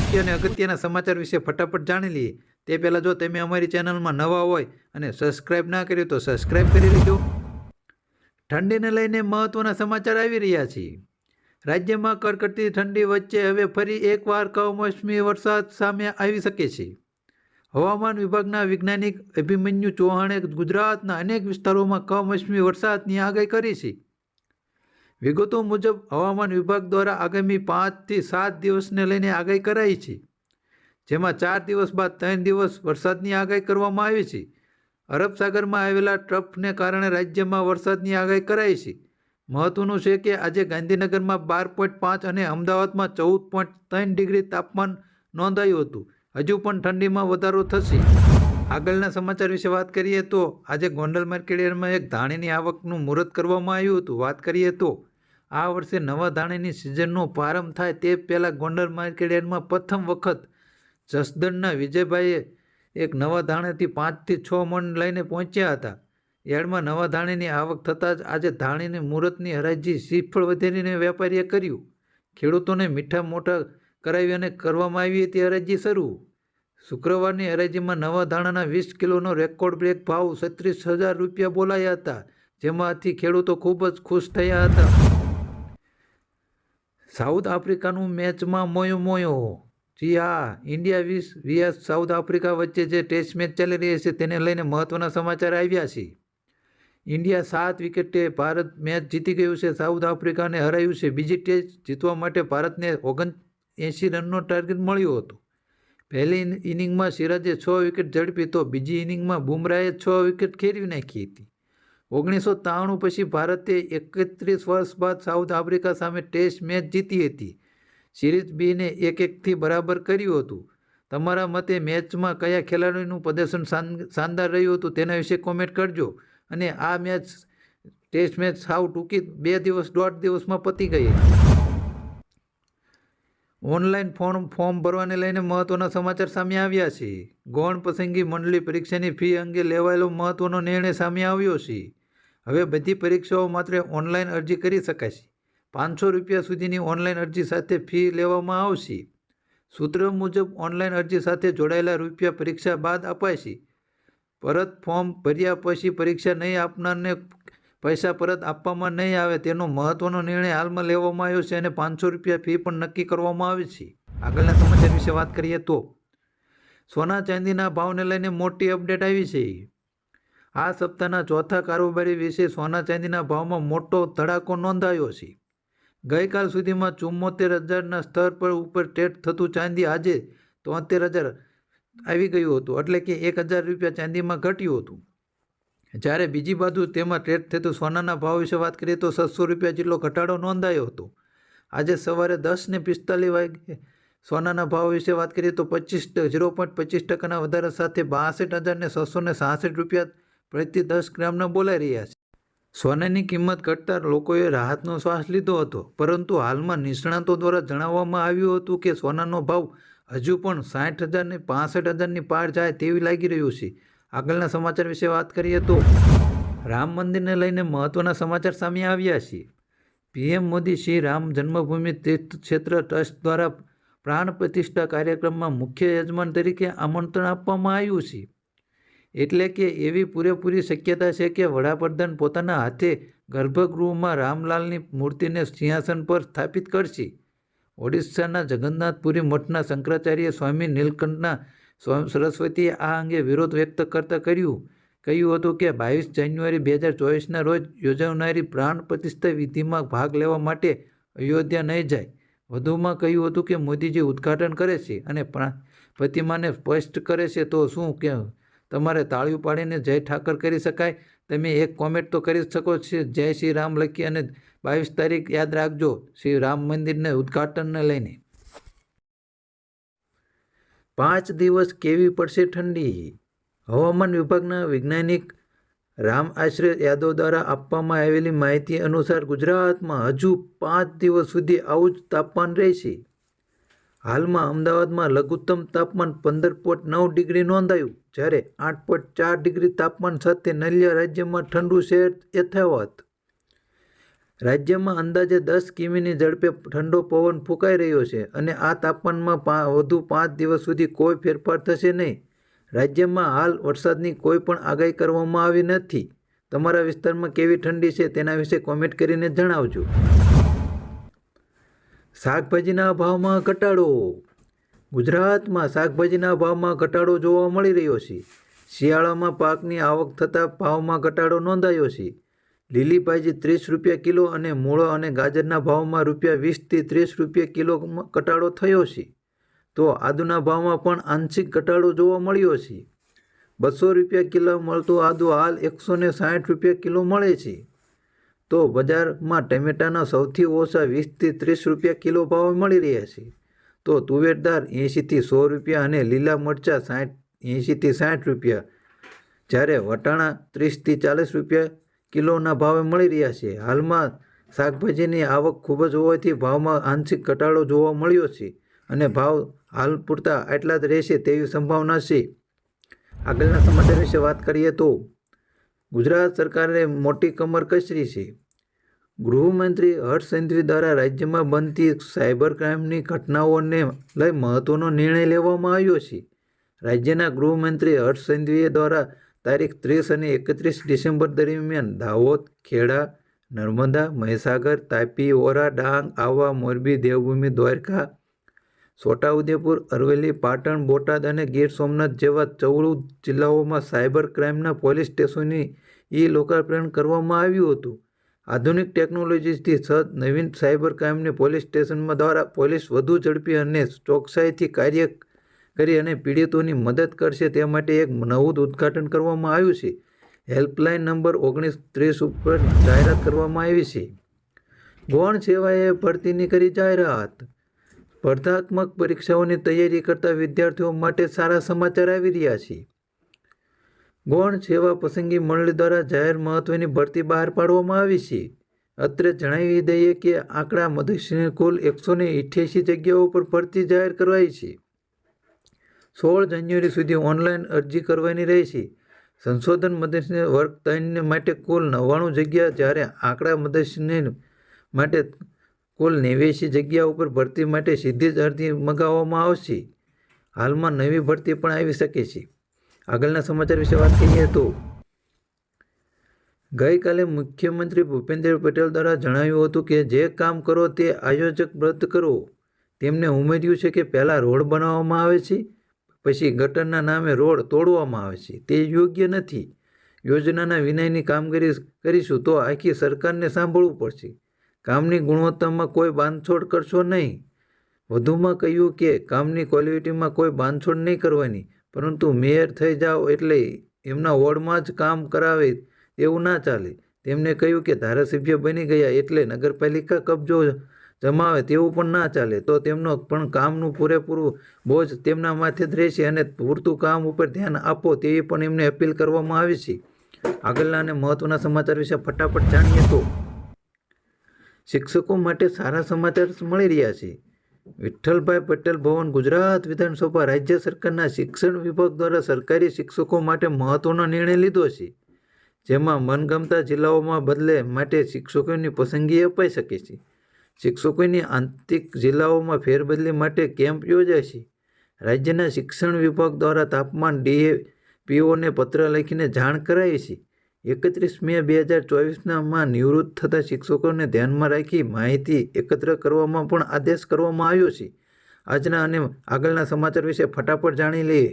મુખ્ય અને અગત્યના સમાચાર વિશે ફટાફટ જાણી લઈએ તે પહેલાં જો તમે અમારી ચેનલમાં નવા હોય અને સબસ્ક્રાઇબ ના કર્યું તો સબસ્ક્રાઇબ કરી લેજો। ઠંડીને લઈને મહત્વના સમાચાર આવી રહ્યા છે। રાજ્યમાં કડકડતી ઠંડી વચ્ચે હવે ફરી એકવાર કમોસમી વરસાદ સામે આવી શકે છે। હવામાન વિભાગના વૈજ્ઞાનિક અભિમન્યુ ચૌહાણે ગુજરાતના અનેક વિસ્તારોમાં કમોસમી વરસાદની આગાહી કરી છે। વિગતો મુજબ હવામાન વિભાગ દ્વારા આગામી 5 થી 7 દિવસને લઈને આગાહી કરાઈ છે, જેમાં 4 દિવસ બાદ 3 દિવસ વરસાદની આગાહી કરવામાં આવી છે। અરબ સાગરમાં આવેલા ટ્રફને કારણે રાજ્યમાં વરસાદની આગાહી કરાઈ છે। મહત્વનું છે કે આજે ગાંધીનગરમાં 12.5 અને અમદાવાદમાં 14.3 ડિગ્રી તાપમાન નોંધાયું હતું। હજુ પણ ઠંડીમાં વધારો થશે। આગળના સમાચાર વિશે વાત કરીએ તો આજે ગોંડલ માર્કેટયાર્ડમાં એક ધાણીની આવકનું મુહૂર્ત કરવામાં આવ્યું હતું। વાત કરીએ તો આ વર્ષે નવા ધાણીની સિઝનનો પ્રારંભ થાય તે પહેલાં ગોંડલ માર્કેટયાર્ડમાં પ્રથમ વખત જસદણના વિજયભાઈએ એક નવા ધાણેથી 5 થી 6 મણ લઈને પહોંચ્યા હતા। યાર્ડમાં નવા ધાણીની આવક થતાં જ આજે ધાણીની મુહૂર્તની હરાજી શ્રીફળ વધેરીને વેપારીએ કર્યું। ખેડૂતોને મીઠા મોઢા કરાવી અને કરવામાં આવી હતી હરાજી શરૂ। શુક્રવારની હરાજીમાં નવા ધાણાના 20 કિલોનો રેકોર્ડ બ્રેક ભાવ 36,000 રૂપિયા બોલાયા હતા, જેમાંથી ખેડૂતો ખૂબ જ ખુશ થયા હતા। સાઉથ આફ્રિકાનું મેચમાં મોયો। જી હા, ઇન્ડિયા vs સાઉથ આફ્રિકા વચ્ચે જે ટેસ્ટ મેચ ચાલી રહી છે તેને લઈને મહત્વના સમાચાર આવ્યા છે। ઇન્ડિયા 7 વિકેટે ભારત મેચ જીતી ગયું છે, સાઉથ આફ્રિકાને હરાવ્યું છે। બીજી ટેસ્ટ જીતવા માટે ભારતને 79 રનનો ટાર્ગેટ મળ્યો હતો। પહેલી ઇનિંગમાં સિરાજે 6 વિકેટ ઝડપી તો બીજી ઇનિંગમાં બુમરાહે 6 વિકેટ ખેરવી નાખી હતી। 1993 પછી ભારતે 31 વર્ષ બાદ સાઉથ આફ્રિકા સામે ટેસ્ટ મેચ જીતી હતી। સિરીઝ બીને 1-1થી બરાબર કર્યું હતું। તમારા મતે મેચમાં કયા ખેલાડીનું પ્રદર્શન શાનદાર રહ્યું હતું તેના વિશે કોમેન્ટ કરજો। અને આ ટેસ્ટ મેચ સાવ ટૂંકી 1.5 દિવસમાં પતી ગઈ। ઓનલાઈન ફોર્મ ભરવાને લઈને મહત્વના સમાચાર સામે આવ્યા છે। ગૌણ પસંદગી મંડળી પરીક્ષાની ફી અંગે લેવાયેલો મહત્વનો નિર્ણય સામે આવ્યો છે। હવે બધી પરીક્ષાઓ માત્ર ઓનલાઈન અરજી કરી શકાશે। 500 રૂપિયા સુધીની ઓનલાઈન અરજી સાથે ફી લેવામાં આવશે। સૂત્ર મુજબ ઓનલાઈન અરજી સાથે જોડાયેલા રૂપિયા પરીક્ષા બાદ અપાશે। પરત ફોર્મ ભર્યા પછી પરીક્ષા નહીં આપનારને પૈસા પરત આપવામાં નહીં આવે તેનો મહત્વનો નિર્ણય હાલમાં લેવામાં આવ્યો છે અને 500 રૂપિયા ફી પણ નક્કી કરવામાં આવી છે। આગળના સમાચાર વિશે વાત કરીએ તો સોના ચાંદીના ભાવને લઈને મોટી અપડેટ આવી છે। આ સપ્તાહના ચોથા કારોબારી વિશે સોના ચાંદીના ભાવમાં મોટો ધડાકો નોંધાયો છે। ગઈકાલ સુધીમાં 74,000ના સ્તર પર ઉપર ટ્રેડ થતું ચાંદી આજે 73,000 આવી ગયું હતું, એટલે કે 1,000 રૂપિયા ચાંદીમાં ઘટ્યું હતું। જ્યારે બીજી બાજુ તેમાં ટ્રેડ થતું સોનાના ભાવ વિશે વાત કરીએ તો 600 રૂપિયા જેટલો ઘટાડો નોંધાયો હતો। આજે સવારે 10:45 વાગે સોનાના ભાવ વિશે વાત કરીએ તો 0.25% વધારા સાથે 62,666 રૂપિયા પ્રતિ 10 ગ્રામના બોલાઈ રહ્યા છે। સોનાની કિંમત ઘટતા લોકોએ રાહતનો શ્વાસ લીધો હતો, પરંતુ હાલમાં નિષ્ણાતો દ્વારા જણાવવામાં આવ્યું હતું કે સોનાનો ભાવ હજુ પણ 60,000 ને 65,000ની પાર જાય તેવી લાગી રહ્યું છે। આગળના સમાચાર વિશે વાત કરીએ તો રામ મંદિરને લઈને મહત્વના સમાચાર સામે આવ્યા છે। પીએમ મોદી શ્રી રામ જન્મભૂમિ તીર્થ ક્ષેત્ર ટ્રસ્ટ દ્વારા પ્રાણ પ્રતિષ્ઠા કાર્યક્રમમાં મુખ્ય યજમાન તરીકે આમંત્રણ આપવામાં આવ્યું છે। એટલે કે એવી પૂરેપૂરી શક્યતા છે કે વડાપ્રધાન પોતાના હાથે ગર્ભગૃહમાં રામલાલની મૂર્તિને સિંહાસન પર સ્થાપિત કરશે। ઓડિશાના જગન્નાથપુરી મઠના શંકરાચાર્ય સ્વામી નીલકંઠના સરસ્વતીએ આ અંગે વિરોધ વ્યક્ત કરતા કહ્યું હતું કે 22 જાન્યુઆરી 2024ના રોજ યોજાનારી પ્રાણ પ્રતિષ્ઠા વિધિમાં ભાગ લેવા માટે અયોધ્યા નહીં જાય। વધુમાં કહ્યું હતું કે મોદીજી ઉદ્ઘાટન કરે છે અને પ્રતિમાને સ્પષ્ટ કરે છે તો શું કે તમારે તાળીઓ પાડીને જય ઠાકર કરી શકાય? તમે એક કોમેન્ટ તો કરી શકો છો જય શ્રી રામ લખી અને 22 તારીખ યાદ રાખજો શ્રી રામ મંદિરને ઉદ્ઘાટનને લઈને। 5 દિવસ કેવી પડશે ઠંડી? હવામાન વિભાગના વૈજ્ઞાનિક રામ આશ્રય યાદવ દ્વારા આપવામાં આવેલી માહિતી અનુસાર ગુજરાતમાં હજુ 5 દિવસ સુધી આવું જ તાપમાન રહેશે। હાલમાં અમદાવાદમાં લઘુત્તમ તાપમાન 15.9 ડિગ્રી નોંધાયું, જ્યારે 8.4 ડિગ્રી તાપમાન સાથે નલિયા રાજ્યમાં ઠંડુ શહેર યથાવત। રાજ્યમાં અંદાજે 10 કિમીની ઝડપે ઠંડો પવન ફૂંકાઈ રહ્યો છે અને આ તાપમાનમાં વધુ 5 દિવસ સુધી કોઈ ફેરફાર થશે નહીં. રાજ્યમાં હાલ વરસાદની કોઈ પણ આગાહી કરવામાં આવી નથી. તમારા વિસ્તારમાં કેવી ઠંડી છે તેના વિશે કોમેન્ટ કરીને જણાવજો. શાકભાજીના ભાવમાં ઘટાડો. ગુજરાતમાં શાકભાજીના ભાવમાં ઘટાડો જોવા મળી રહ્યો છે. શિયાળામાં પાકની આવક થતાં ભાવમાં ઘટાડો નોંધાયો છે. લીલી ભાજી 30 રૂપિયા કિલો અને મૂળો અને ગાજરના ભાવમાં ₹20 થી ₹30 કિલો ઘટાડો થયો છે. તો આદુના ભાવમાં પણ આંશિક ઘટાડો જોવા મળ્યો છે. ₹200 કિલો મળતું આદુ હાલ ₹160 કિલો મળે છે. તો બજારમાં ટમેટાના સૌથી ઓછા ₹20 થી ₹30 કિલો ભાવ મળી રહ્યા છે. તો તુવેર દાળ ₹80 થી ₹100 અને લીલા મરચાં ₹80 થી ₹60, જ્યારે વટાણા ₹30 થી ₹40 કિલોના ભાવે મળી રહ્યા છે. હાલમાં શાકભાજીની આવક ખૂબ જ હોવાથી ભાવમાં આંશિક ઘટાડો જોવા મળ્યો છે અને ભાવ હાલ પૂરતા આટલા જ રહેશે તેવી સંભાવના છે. આગળના સમાચાર વિશે વાત કરીએ તો ગુજરાત સરકારે મોટી કમર કસરી છે. ગૃહમંત્રી હર્ષ સંઘવી દ્વારા રાજ્યમાં બનતી સાયબર ક્રાઇમની ઘટનાઓને લઈ મહત્વનો નિર્ણય લેવામાં આવ્યો છે. રાજ્યના ગૃહમંત્રી હર્ષ સંઘવી દ્વારા તારીખ 30 અને 31 ડિસેમ્બર દરમિયાન દાહોદ, ખેડા, નર્મદા, મહીસાગર, તાપી, ઓરા, ડાંગ, આહવા, મોરબી, દેવભૂમિ, દ્વારકા, છોટાઉદેપુર, અરવલ્લી, પાટણ, બોટાદ અને ગીર સોમનાથ જેવા 14 જિલ્લાઓમાં સાયબર ક્રાઇમના પોલીસ સ્ટેશનોની લોકાર્પણ કરવામાં આવ્યું હતું. આધુનિક ટેકનોલોજીથી સજ્જ નવીન સાયબર ક્રાઇમની પોલીસ સ્ટેશનમાં દ્વારા પોલીસ વધુ ઝડપી અને ચોકસાઈથી કાર્ય કરી અને પીડિતોની મદદ કરશે તે માટે એક નવું ઉદ્ઘાટન કરવામાં આવ્યું છે. હેલ્પલાઇન નંબર 1930 ઉપર જાહેરાત કરવામાં આવી છે. ગૌણ સેવાએ ભરતીની કરી જાહેરાત. સ્પર્ધાત્મક પરીક્ષાઓની તૈયારી કરતા વિદ્યાર્થીઓ માટે સારા સમાચાર આવી રહ્યા છે. ગૌણ સેવા પસંદગી મંડળી દ્વારા જાહેર મહત્વની ભરતી બહાર પાડવામાં આવી છે. અત્રે જણાવી દઈએ કે આંકડા મદદની કુલ 188 જગ્યાઓ પર ભરતી જાહેર કરવાઈ છે. 16 જાન્યુઆરી સુધી ઓનલાઈન અરજી કરવાની રહેશે. સંશોધન મદદની વર્ગ 3 માટે કુલ 99 જગ્યા, જ્યારે આંકડા મદદની માટે કુલ 89 જગ્યા ઉપર ભરતી માટે સીધી જ અરજી મંગાવવામાં આવશે. હાલમાં નવી ભરતી પણ આવી શકે છે. આગળના સમાચાર વિશે વાત કરીએ તો ગઈકાલે મુખ્યમંત્રી ભૂપેન્દ્ર પટેલ દ્વારા જણાવ્યું હતું કે જે કામ કરો તે આયોજકબદ્ધ કરો. તેમણે ઉમેર્યું છે કે પહેલાં રોડ બનાવવામાં આવે છે, પછી ગટરના નામે રોડ તોડવામાં આવે છે. તે યોગ્ય નથી. યોજનાના વિનયની કામગીરી કરીશું તો આખી સરકારને સાંભળવું પડશે. કામની ગુણવત્તામાં કોઈ બાંધછોડ કરશો નહીં. વધુમાં કહ્યું કે કામની ક્વોલિટીમાં કોઈ બાંધછોડ નહીં કરવાની, પરંતુ મેયર થઈ જાઓ એટલે એમના વોર્ડમાં જ કામ કરાવે એવું ના ચાલે. તેમણે કહ્યું કે ધારાસભ્ય બની ગયા એટલે નગરપાલિકા કબજો જમાવે તેવું પણ ના ચાલે. તો તેમનો પણ કામનું પૂરેપૂરું બોજ તેમના માથે જ રહેશે અને પૂરતું કામ ઉપર ધ્યાન આપો તેવી પણ એમને અપીલ કરવામાં આવી છે. આગળના અને મહત્વના સમાચાર વિશે ફટાફટ જાણીએ તો શિક્ષકો માટે સારા સમાચાર મળી રહ્યા છે. વિઠ્ઠલભાઈ પટેલ ભવન ગુજરાત વિધાનસભા રાજ્ય સરકારના શિક્ષણ વિભાગ દ્વારા સરકારી શિક્ષકો માટે મહત્વનો નિર્ણય લીધો છે, જેમાં મનગમતા જિલ્લાઓમાં બદલે માટે શિક્ષકોની પસંદગી અપાઈ શકે છે. શિક્ષકોની આંતરિક જિલ્લાઓમાં ફેરબદલી માટે કેમ્પ યોજાશે. રાજ્યના શિક્ષણ વિભાગ દ્વારા તાપમાન DPOને પત્ર લખીને જાણ કરાઈ છે. 31 મે 2024માં નિવૃત્ત થતા શિક્ષકોને ધ્યાનમાં રાખી માહિતી એકત્ર કરવામાં પણ આદેશ કરવામાં આવ્યો છે. આજના અને આગળના સમાચાર વિશે ફટાફટ જાણી લઈએ.